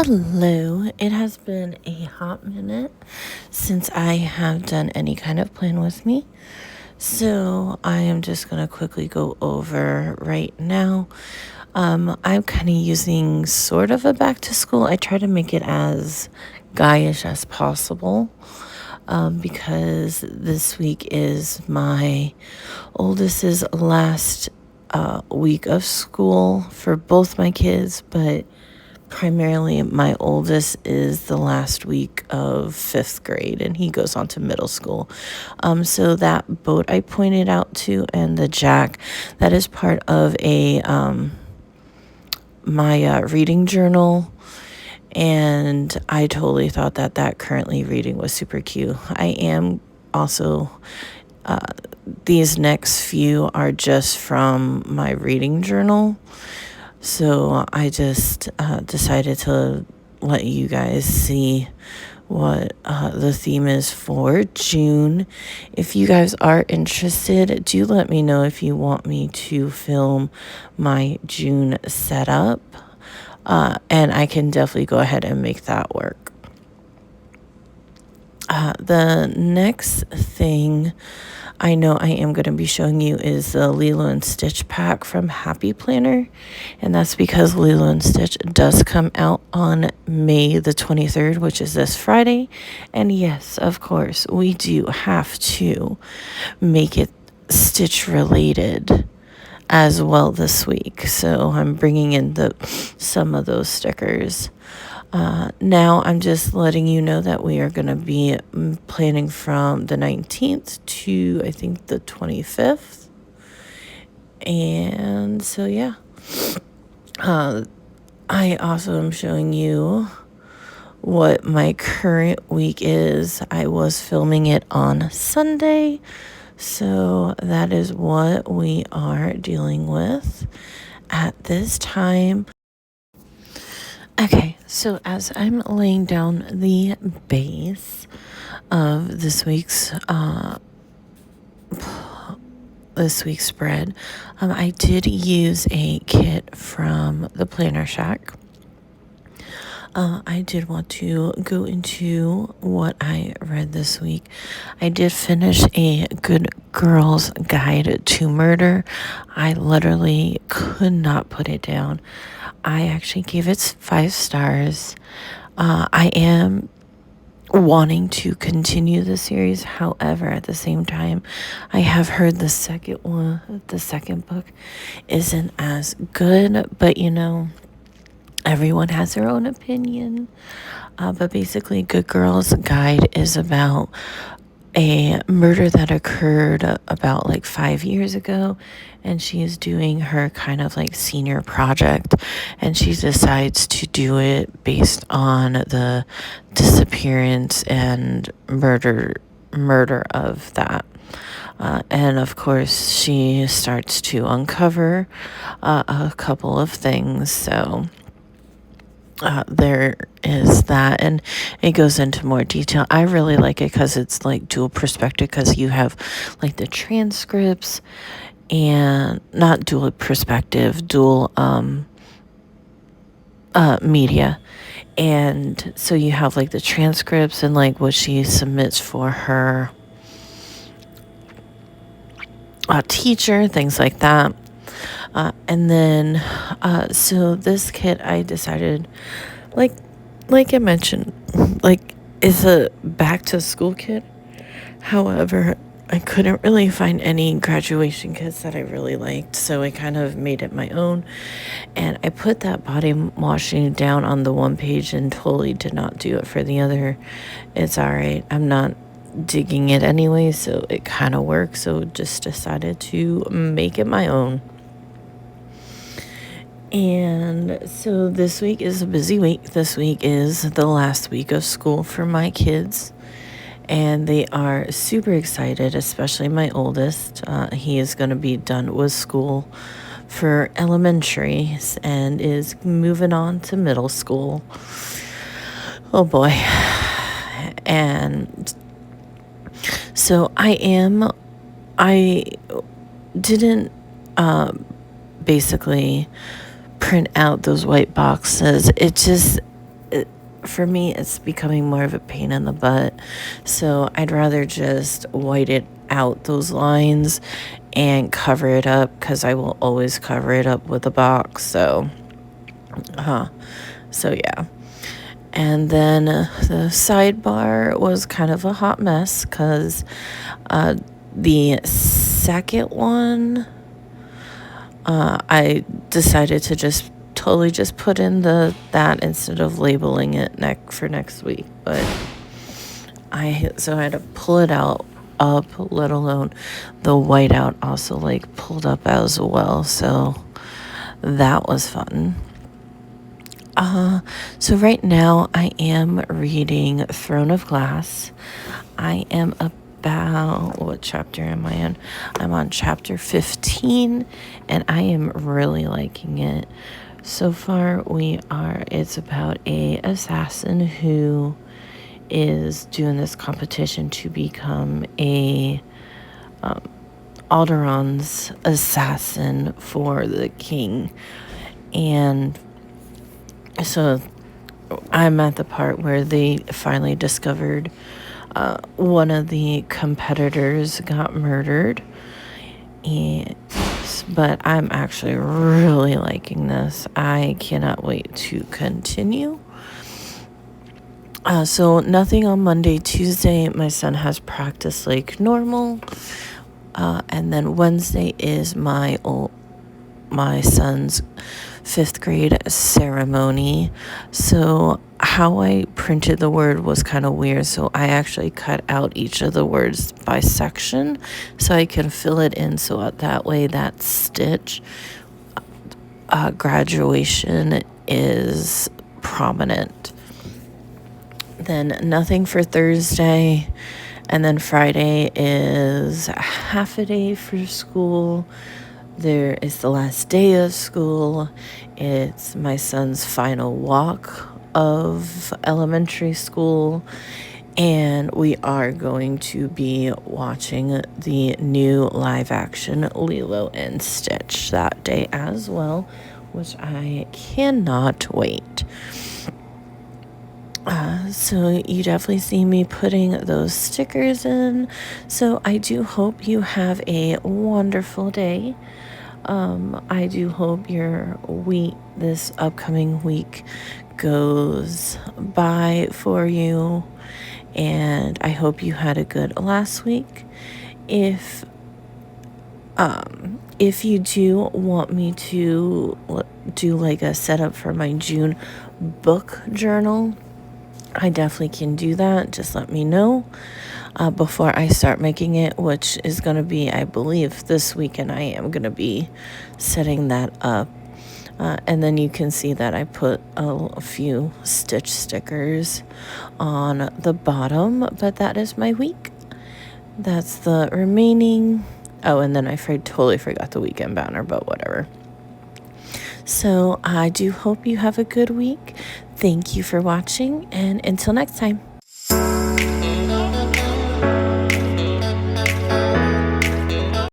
Hello, it has been a hot minute since I have done any kind of plan with me. So I am just going to quickly go over right now. I'm kind of using sort of a back to school. I try to make it as guyish as possible because this week is my oldest's last week of school for both my kids, but primarily my oldest is the last week of 5th grade and he goes on to middle school. So that boat I pointed out to and the jack, that is part of a my reading journal, and I totally thought that currently reading was super cute. I am also these next few are just from my reading journal. So I just decided to let you guys see what the theme is for June. If you guys are interested, do let me know if you want me to film my June setup. And I can definitely go ahead and make that work. The next thing I know I am going to be showing you is the Lilo and Stitch pack from Happy Planner. And that's because Lilo and Stitch does come out on May the 23rd, which is this Friday. And yes, of course, we do have to make it Stitch related as well this week. So I'm bringing in some of those stickers. Now I'm just letting you know that we are going to be planning from the 19th to I think the 25th. And so yeah, I also am showing you what my current week is. I was filming it on Sunday, so that is what we are dealing with at this time. Okay, so as I'm laying down the base of this week's spread, I did use a kit from the Planner Shack. I did want to go into what I read this week. I did finish a Good Girls Guide to Murder. I literally could not put it down. I actually gave it 5 stars. I am wanting to continue the series. However, at the same time, I have heard the second book isn't as good, but everyone has their own opinion. But basically, Good Girls Guide is about a murder that occurred about like 5 years ago, and she is doing her kind of like senior project, and she decides to do it based on the disappearance and murder of that. And of course, she starts to uncover a couple of things. So there is that, and it goes into more detail. I really like it because it's like dual perspective, because you have like the transcripts, and not dual perspective, dual media. And so you have like the transcripts and like what she submits for her teacher, things like that. And then, so this kit, I decided, like I mentioned, like, is a back to school kit. However, I couldn't really find any graduation kits that I really liked, so I kind of made it my own. And I put that body washing down on the one page and totally did not do it for the other. It's all right. I'm not digging it anyway, so it kind of works. So just decided to make it my own. And so this week is a busy week. This week is the last week of school for my kids, and they are super excited, especially my oldest. He is going to be done with school for elementary and is moving on to middle school. Oh boy. And so I didn't basically print out those white boxes. It just, for me, it's becoming more of a pain in the butt. So I'd rather just white it out those lines and cover it up, because I will always cover it up with a box. So yeah. And then the sidebar was kind of a hot mess, because the second one, I decided to just totally just put in that instead of labeling it for next week. But I had to pull it out up, let alone the whiteout also like pulled up as well. So that was fun. So right now I am reading Throne of Glass. I am about, what chapter am I in? I'm on chapter 15, and I am really liking it. So far it's about a assassin who is doing this competition to become a Alderon's assassin for the king. And so I'm at the part where they finally discovered one of the competitors got murdered. But I'm actually really liking this. I cannot wait to continue. So nothing on Monday. Tuesday, my son has practice like normal. And then Wednesday is my son's 5th grade ceremony. So how I printed the word was kind of weird. So I actually cut out each of the words by section so I can fill it in. So that way that stitch graduation is prominent. Then nothing for Thursday. And then Friday is half a day for school. There is the last day of school. It's my son's final walk of elementary school. And we are going to be watching the new live action Lilo and Stitch that day as well, which I cannot wait. So you definitely see me putting those stickers in. So I do hope you have a wonderful day. I do hope your this upcoming week goes by for you. And I hope you had a good last week. If you do want me to do like a setup for my June book journal, I definitely can do that. Just let me know before I start making it, which is going to be, I believe, this weekend. I am going to be setting that up. And then you can see that I put a few stitch stickers on the bottom, but that is my week. That's the remaining. Oh, and then I totally forgot the weekend banner, but whatever. So I do hope you have a good week. Thank you for watching, and until next time.